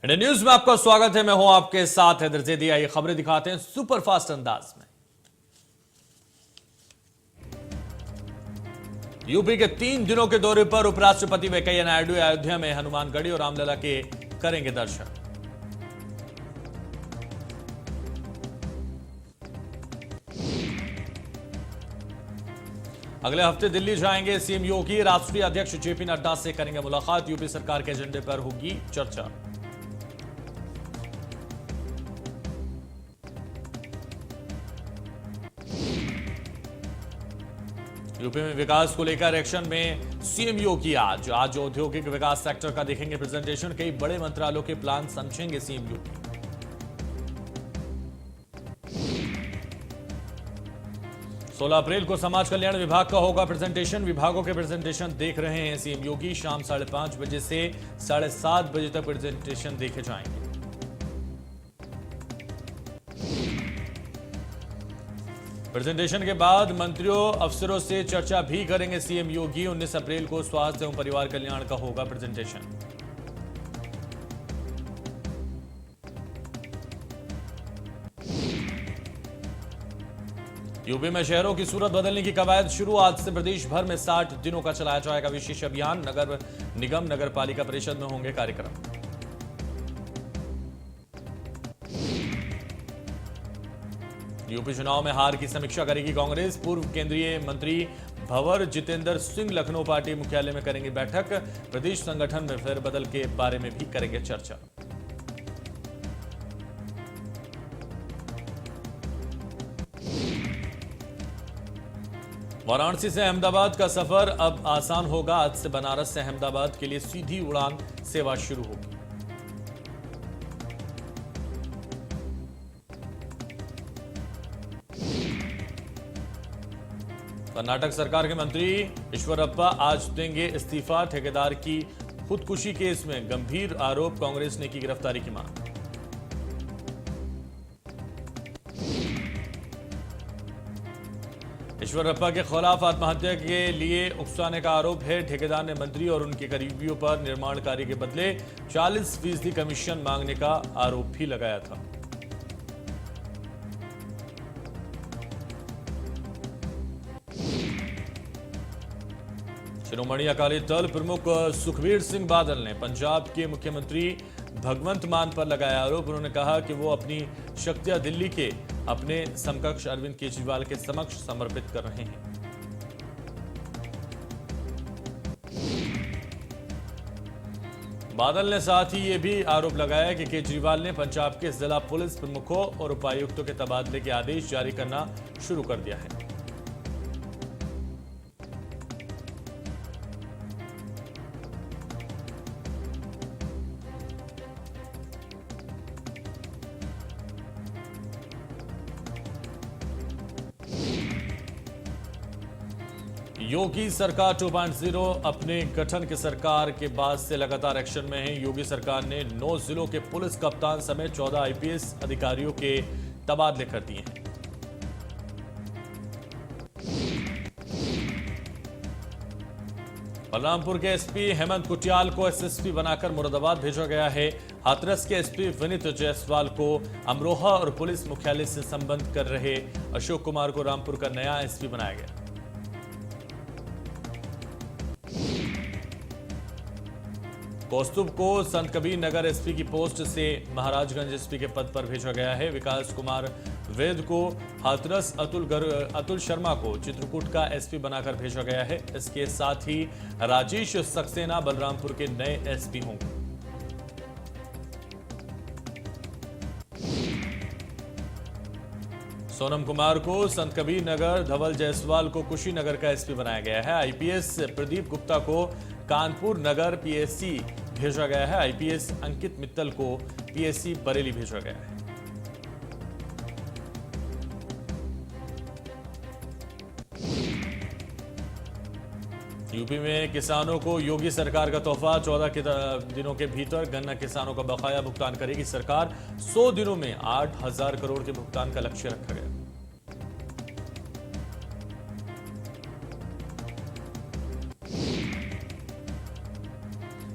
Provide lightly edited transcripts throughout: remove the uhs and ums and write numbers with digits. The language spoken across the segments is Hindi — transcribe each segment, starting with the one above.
इंडिया न्यूज में आपका स्वागत है। मैं हूं आपके साथ हैदर जैदी। आइए खबरें दिखाते हैं सुपरफास्ट अंदाज में। यूपी के 3 दिनों के दौरे पर उपराष्ट्रपति वेंकैया नायडू अयोध्या में हनुमानगढ़ी और रामलला के करेंगे दर्शन। अगले हफ्ते दिल्ली जाएंगे सीएम योगी। राष्ट्रीय अध्यक्ष जेपी नड्डा से करेंगे मुलाकात। यूपी सरकार के एजेंडे पर होगी चर्चा। यूपी में विकास को लेकर एक्शन में सीएम योगी। आज औद्योगिक विकास सेक्टर का देखेंगे प्रेजेंटेशन। कई बड़े मंत्रालयों के प्लान समझेंगे सीएम योगी। 16 अप्रैल को समाज कल्याण विभाग का होगा प्रेजेंटेशन। विभागों के प्रेजेंटेशन देख रहे हैं सीएम योगी। शाम 5:30 बजे से 7:30 बजे तक प्रेजेंटेशन देखे जाएंगे। प्रेजेंटेशन के बाद मंत्रियों अफसरों से चर्चा भी करेंगे सीएम योगी। 19 अप्रैल को स्वास्थ्य एवं परिवार कल्याण का होगा प्रेजेंटेशन। यूपी में शहरों की सूरत बदलने की कवायद शुरू। आज से प्रदेश भर में 60 दिनों का चलाया जाएगा विशेष अभियान। नगर निगम नगर पालिका परिषद में होंगे कार्यक्रम। यूपी चुनाव में हार की समीक्षा करेगी कांग्रेस। पूर्व केंद्रीय मंत्री भंवर जितेंद्र सिंह लखनऊ पार्टी मुख्यालय में करेंगे बैठक। प्रदेश संगठन में फेरबदल के बारे में भी करेंगे चर्चा। वाराणसी से अहमदाबाद का सफर अब आसान होगा। आज से बनारस से अहमदाबाद के लिए सीधी उड़ान सेवा शुरू होगी। कर्नाटक सरकार के मंत्री ईश्वरप्पा आज देंगे इस्तीफा। ठेकेदार की खुदकुशी केस में गंभीर आरोप। कांग्रेस ने की गिरफ्तारी की मांग। ईश्वरप्पा के खिलाफ आत्महत्या के लिए उकसाने का आरोप है। ठेकेदार ने मंत्री और उनके करीबियों पर निर्माण कार्य के बदले 40% कमीशन मांगने का आरोप भी लगाया था। शिरोमणि अकाली दल प्रमुख सुखबीर सिंह बादल ने पंजाब के मुख्यमंत्री भगवंत मान पर लगाया आरोप। उन्होंने कहा कि वो अपनी शक्तियां दिल्ली के अपने समकक्ष अरविंद केजरीवाल के समक्ष समर्पित कर रहे हैं। बादल ने साथ ही ये भी आरोप लगाया कि केजरीवाल ने पंजाब के जिला पुलिस प्रमुखों और उपायुक्तों के तबादले के आदेश जारी करना शुरू कर दिया है। योगी सरकार 2.0 अपने गठन की सरकार के बाद से लगातार एक्शन में है। योगी सरकार ने 9 जिलों के पुलिस कप्तान समेत 14 आईपीएस अधिकारियों के तबादले कर दिए हैं। बलरामपुर के एसपी हेमंत कुटियाल को एसएसपी बनाकर मुरादाबाद भेजा गया है। हाथरस के एसपी विनीत जायसवाल को अमरोहा और पुलिस मुख्यालय से संबंध कर रहे अशोक कुमार को रामपुर का नया एसपी बनाया गया। कौस्तुभ को संत कबीर नगर एसपी की पोस्ट से महाराजगंज एसपी के पद पर भेजा गया है। विकास कुमार वैद को हाथरस, अतुल शर्मा को चित्रकूट का एसपी बनाकर भेजा गया है। इसके साथ ही राजेश सक्सेना बलरामपुर के नए एसपी होंगे। सोनम कुमार को संत कबीर नगर, धवल जायसवाल को कुशीनगर का एसपी बनाया गया है। आईपीएस प्रदीप गुप्ता को कानपुर नगर पीएससी भेजा गया है। आईपीएस अंकित मित्तल को पीएससी बरेली भेजा गया है। यूपी में किसानों को योगी सरकार का तोहफा। 14 दिनों के भीतर गन्ना किसानों का बकाया भुगतान करेगी सरकार। 100 दिनों में 8,000 करोड़ के भुगतान का लक्ष्य रखा गया।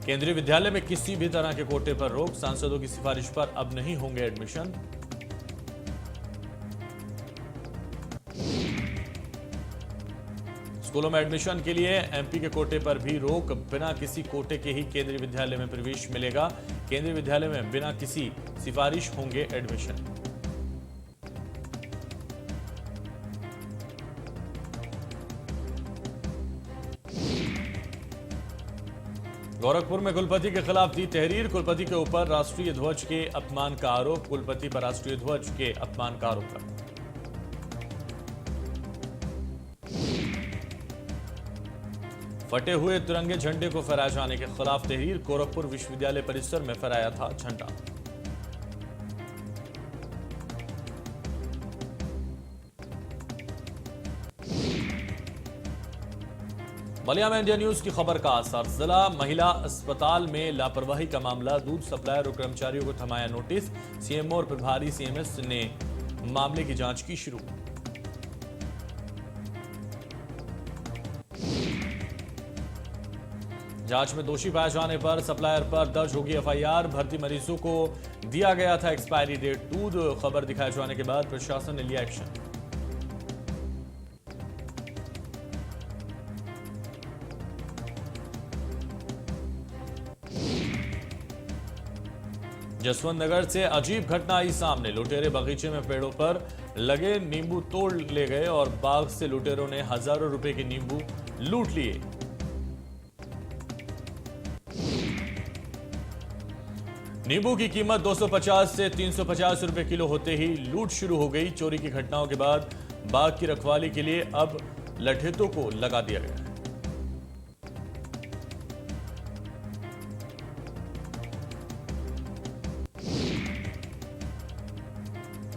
केंद्रीय विद्यालय में किसी भी तरह के कोटे पर रोक, सांसदों की सिफारिश पर अब नहीं होंगे एडमिशन। स्कूलों में एडमिशन के लिए एमपी के कोटे पर भी रोक, बिना किसी कोटे के ही केंद्रीय विद्यालय में प्रवेश मिलेगा। केंद्रीय विद्यालय में बिना किसी सिफारिश होंगे एडमिशन। गोरखपुर में कुलपति के खिलाफ दी तहरीर, कुलपति के ऊपर राष्ट्रीय ध्वज के अपमान का आरोप, कुलपति पर राष्ट्रीय ध्वज के अपमान का आरोप लगा। फटे हुए तिरंगे झंडे को फहराए जाने के खिलाफ तहरीर, गोरखपुर विश्वविद्यालय परिसर में फहराया था झंडा। बलिया में इंडिया न्यूज की खबर का असर, जिला महिला अस्पताल में लापरवाही का मामला, दूध सप्लायर और कर्मचारियों को थमाया नोटिस, सीएमओ और प्रभारी सीएमएस ने मामले की जांच की शुरू। जांच में दोषी पाए जाने पर सप्लायर पर दर्ज होगी एफआईआर, भर्ती मरीजों को दिया गया था एक्सपायरी डेट दूध, खबर दिखाए जाने के बाद प्रशासन ने लिया एक्शन। जसवंत नगर से अजीब घटना आई सामने, लुटेरे बगीचे में पेड़ों पर लगे नींबू तोड़ ले गए और बाग से लुटेरों ने हजारों रुपए के नींबू लूट लिए। नींबू की कीमत 250 से 350 रुपए किलो होते ही लूट शुरू हो गई। चोरी की घटनाओं के बाद बाग की रखवाली के लिए अब लठेतों को लगा दिया गया है।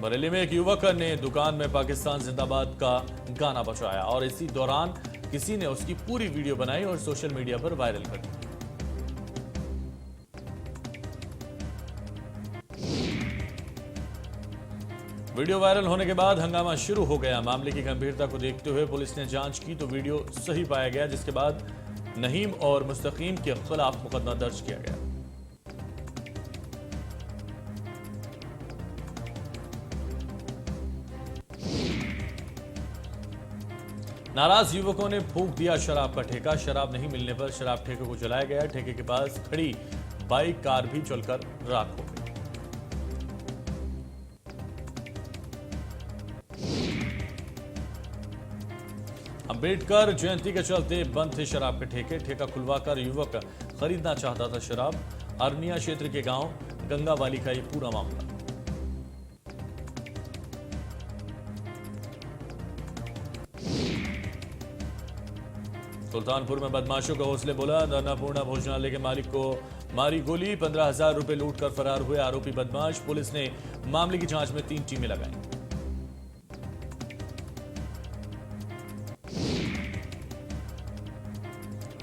बरेली में एक युवक ने दुकान में पाकिस्तान जिंदाबाद का गाना बजाया और इसी दौरान किसी ने उसकी पूरी वीडियो बनाई और सोशल मीडिया पर वायरल कर दी। वीडियो वायरल होने के बाद हंगामा शुरू हो गया। मामले की गंभीरता को देखते हुए पुलिस ने जांच की तो वीडियो सही पाया गया, जिसके बाद नहीम और मुस्तकीम के खिलाफ मुकदमा दर्ज किया गया। नाराज युवकों ने फूंक दिया शराब का ठेका, शराब नहीं मिलने पर शराब ठेके को जलाया गया। ठेके के पास खड़ी बाइक कार भी जलकर राख हो गई। अम्बेडकर जयंती के चलते बंद थे शराब के ठेके, ठेका खुलवाकर युवक खरीदना चाहता था शराब। अरनिया क्षेत्र के गांव गंगावाली का ये पूरा मामला। सुल्तानपुर में बदमाशों का हौसले बुलंद, अन्नपूर्णा भोजनालय के मालिक को मारी गोली, 15,000 रुपए लूटकर फरार हुए आरोपी बदमाश। पुलिस ने मामले की जांच में 3 टीमें लगाई।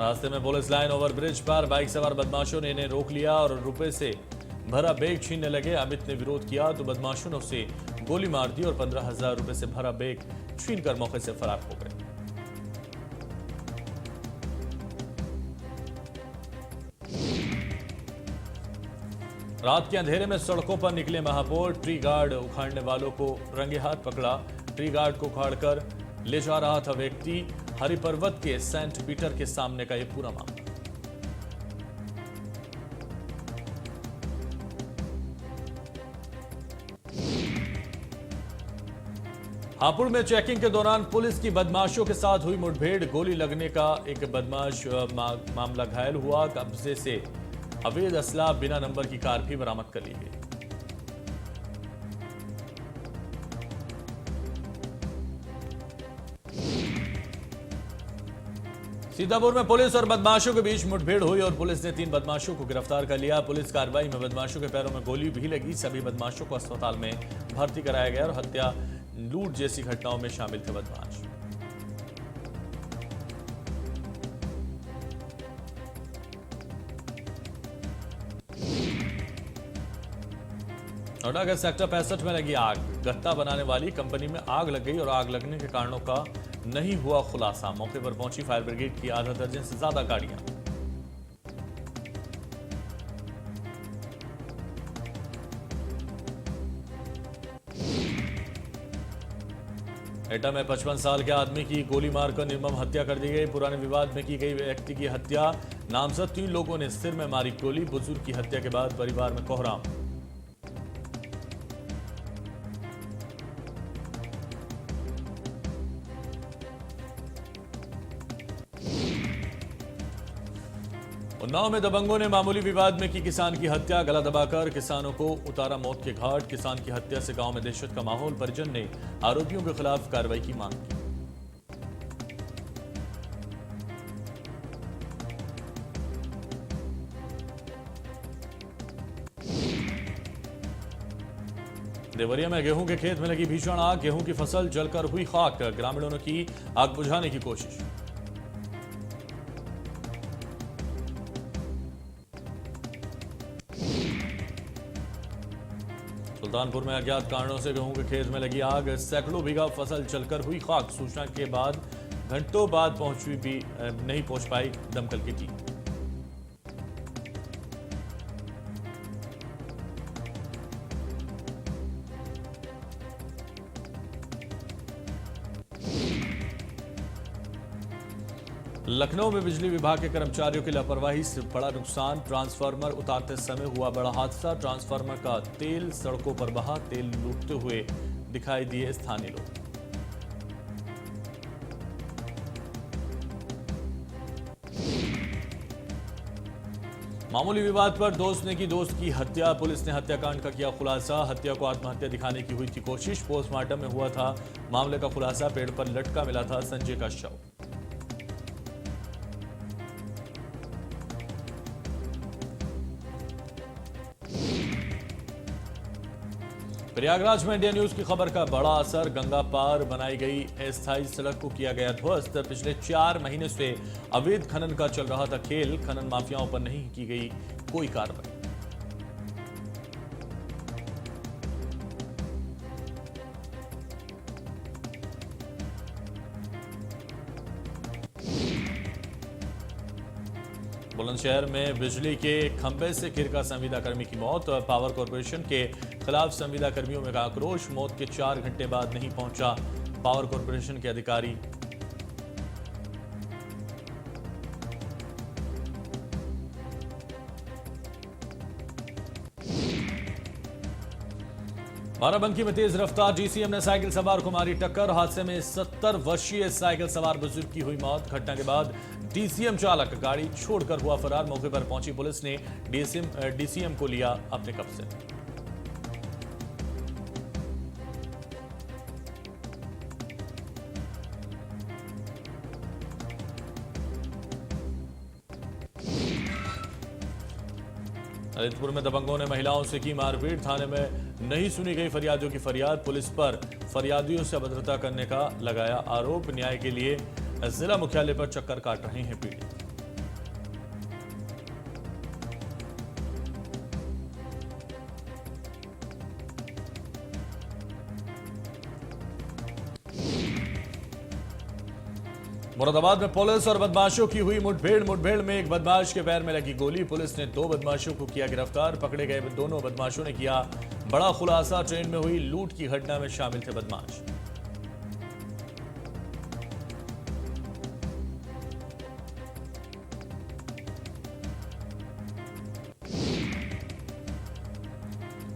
रास्ते में पुलिस लाइन ओवरब्रिज पर बाइक सवार बदमाशों ने इन्हें रोक लिया और रुपए से भरा बैग छीनने लगे। अमित ने विरोध किया तो बदमाशों ने उसे गोली मार दी और 15,000 रुपए से भरा बैग छीनकर मौके से फरार हो गए। रात के अंधेरे में सड़कों पर निकले महापौर, ट्री गार्ड उखाड़ने वालों को रंगे हाथ पकड़ा। ट्री गार्ड को उखाड़कर ले जा रहा था व्यक्ति। हरिपर्वत के सेंट पीटर के सामने का यह पूरा मामला। हापुड़ में चेकिंग के दौरान पुलिस की बदमाशों के साथ हुई मुठभेड़, गोली लगने का एक बदमाश मामला घायल हुआ। कब्जे से अवैध असला बिना नंबर की कार भी बरामद कर ली गई। सीतापुर में पुलिस और बदमाशों के बीच मुठभेड़ हुई और पुलिस ने 3 बदमाशों को गिरफ्तार कर लिया। पुलिस कार्रवाई में बदमाशों के पैरों में गोली भी लगी। सभी बदमाशों को अस्पताल में भर्ती कराया गया और हत्या, लूट जैसी घटनाओं में शामिल थे बदमाश। नोएडा के सेक्टर 65 में लगी आग, गत्ता बनाने वाली कंपनी में आग लग गई और आग लगने के कारणों का नहीं हुआ खुलासा। मौके पर पहुंची फायर ब्रिगेड की आधा दर्जन से ज्यादा गाड़ियां। एटा में 55 साल के आदमी की गोली मारकर निर्मम हत्या कर दी गई। पुराने विवाद में की गई व्यक्ति की हत्या। नामजद 3 लोगों ने सिर में मारी गोली। बुजुर्ग की हत्या के बाद परिवार में कोहराम। उन्नाव में दबंगों ने मामूली विवाद में की किसान की हत्या। गला दबाकर किसानों को उतारा मौत के घाट। किसान की हत्या से गांव में दहशत का माहौल। परिजन ने आरोपियों के खिलाफ कार्रवाई की मांग की। देवरिया में गेहूं के खेत में लगी भीषण आग। गेहूं की फसल जलकर हुई खाक। ग्रामीणों ने की आग बुझाने की कोशिश। सुल्तानपुर में अज्ञात कारणों से गेहूं के खेत में लगी आग। सैकड़ों बीघा फसल जलकर हुई खाक। सूचना के बाद घंटों बाद नहीं पहुंच पाई दमकल की टीम। लखनऊ में बिजली विभाग के कर्मचारियों की लापरवाही से बड़ा नुकसान। ट्रांसफार्मर उतारते समय हुआ बड़ा हादसा। ट्रांसफार्मर का तेल सड़कों पर बहा। तेल लूटते हुए दिखाई दिए स्थानीय लोग। मामूली विवाद पर दोस्त ने की दोस्त की हत्या। पुलिस ने हत्याकांड का किया खुलासा। हत्या को आत्महत्या दिखाने की हुई थी कोशिश। पोस्टमार्टम में हुआ था मामले का खुलासा। पेड़ पर लटका मिला था संजय का शव। प्रयागराज में इंडिया न्यूज की खबर का बड़ा असर। गंगा पार बनाई गई अस्थायी सड़क को किया गया ध्वस्त। पिछले 4 महीने से अवैध खनन का चल रहा था खेल। खनन माफियाओं पर नहीं की गई कोई कार्रवाई। बुलंदशहर में बिजली के खंभे से गिरकर संविदा कर्मी की मौत। पावर कॉर्पोरेशन के खिलाफ संविदा कर्मियों में आक्रोश। मौत के 4 घंटे बाद नहीं पहुंचा पावर कॉर्पोरेशन के अधिकारी। बाराबंकी में तेज रफ्तार डीसीएम ने साइकिल सवार को मारी टक्कर। हादसे में 70 वर्षीय साइकिल सवार बुजुर्ग की हुई मौत। घटना के बाद डीसीएम चालक गाड़ी छोड़कर हुआ फरार। मौके पर पहुंची पुलिस ने डीसीएम को लिया अपने कब्जे। ललितपुर में दबंगों ने महिलाओं से की मारपीट। थाने में नहीं सुनी गई फरियादियों की फरियाद। पुलिस पर फरियादियों से अभद्रता करने का लगाया आरोप। न्याय के लिए जिला मुख्यालय पर चक्कर काट रहे हैं पीड़ित। मुरादाबाद में पुलिस और बदमाशों की हुई मुठभेड़ में एक बदमाश के पैर में लगी गोली। पुलिस ने 2 बदमाशों को किया गिरफ्तार। पकड़े गए दोनों बदमाशों ने किया बड़ा खुलासा। ट्रेन में हुई लूट की घटना में शामिल थे बदमाश।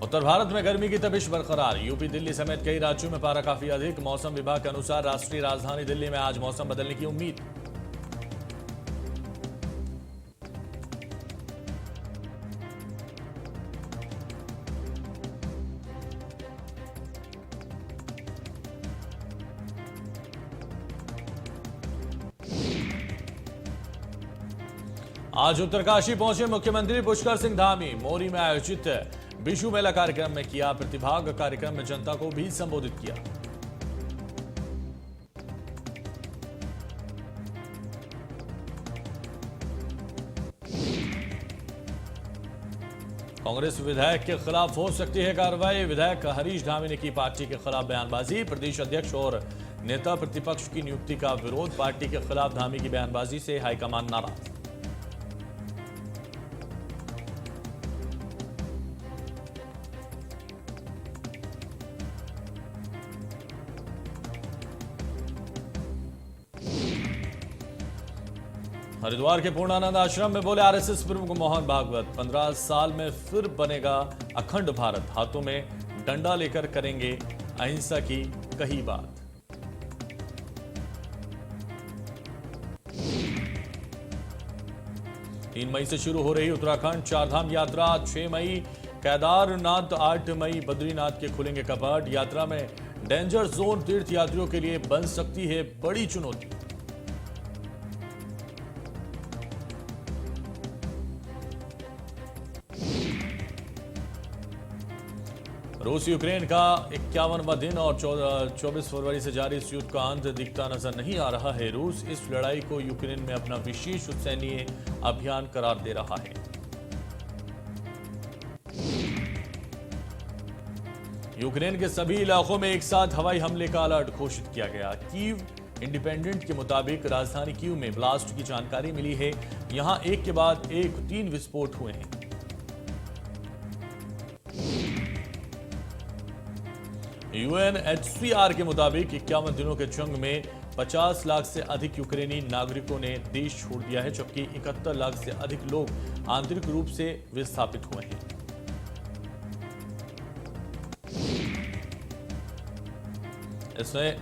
उत्तर भारत में गर्मी की तपिश बरकरार। यूपी दिल्ली समेत कई राज्यों में पारा काफी अधिक। मौसम विभाग के अनुसार राष्ट्रीय राजधानी दिल्ली में आज मौसम बदलने की उम्मीद। आज उत्तरकाशी पहुंचे मुख्यमंत्री पुष्कर सिंह धामी। मोरी में आयोजित बिशु मेला कार्यक्रम में किया प्रतिभाग। कार्यक्रम में जनता को भी संबोधित किया। कांग्रेस विधायक के खिलाफ हो सकती है कार्रवाई। विधायक हरीश धामी ने की पार्टी के खिलाफ बयानबाजी। प्रदेश अध्यक्ष और नेता प्रतिपक्ष की नियुक्ति का विरोध। पार्टी के खिलाफ धामी की बयानबाजी से हाईकमान नाराज। हरिद्वार के पूर्णानंद आश्रम में बोले आरएसएस प्रमुख मोहन भागवत, 15 साल में फिर बनेगा अखंड भारत, हाथों में डंडा लेकर करेंगे अहिंसा की कही बात। तीन मई से शुरू हो रही उत्तराखंड चारधाम यात्रा, 6 मई केदारनाथ, 8 मई बद्रीनाथ के खुलेंगे कपाट। यात्रा में डेंजर जोन तीर्थ यात्रियों के लिए बन सकती है बड़ी चुनौती। रूस यूक्रेन का 51वां दिन और 24 फरवरी से जारी इस युद्ध का अंत दिखता नजर नहीं आ रहा है। रूस इस लड़ाई को यूक्रेन में अपना विशेष सैन्य अभियान करार दे रहा है। यूक्रेन के सभी इलाकों में एक साथ हवाई हमले का अलर्ट घोषित किया गया। कीव इंडिपेंडेंट के मुताबिक राजधानी कीव में ब्लास्ट की जानकारी मिली है। यहां एक के बाद एक 3 विस्फोट हुए हैं। यूएनएचसीआर के मुताबिक 51 दिनों के जंग में 50 लाख से अधिक यूक्रेनी नागरिकों ने देश छोड़ दिया है, जबकि 71 लाख से अधिक लोग आंतरिक रूप से विस्थापित हुए हैं।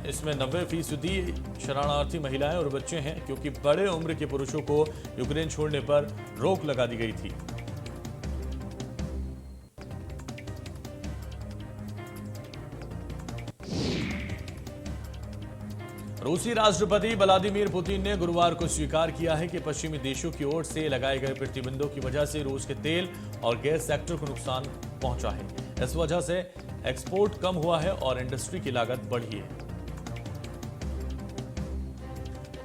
इसमें 90% शरणार्थी महिलाएं और बच्चे हैं, क्योंकि बड़े उम्र के पुरुषों को यूक्रेन छोड़ने पर रोक लगा दी गई थी। रूसी राष्ट्रपति व्लादिमीर पुतिन ने गुरुवार को स्वीकार किया है कि पश्चिमी देशों की ओर से लगाए गए प्रतिबंधों की वजह से रूस के तेल और गैस सेक्टर को नुकसान पहुंचा है। इस वजह से एक्सपोर्ट कम हुआ है और इंडस्ट्री की लागत बढ़ी है।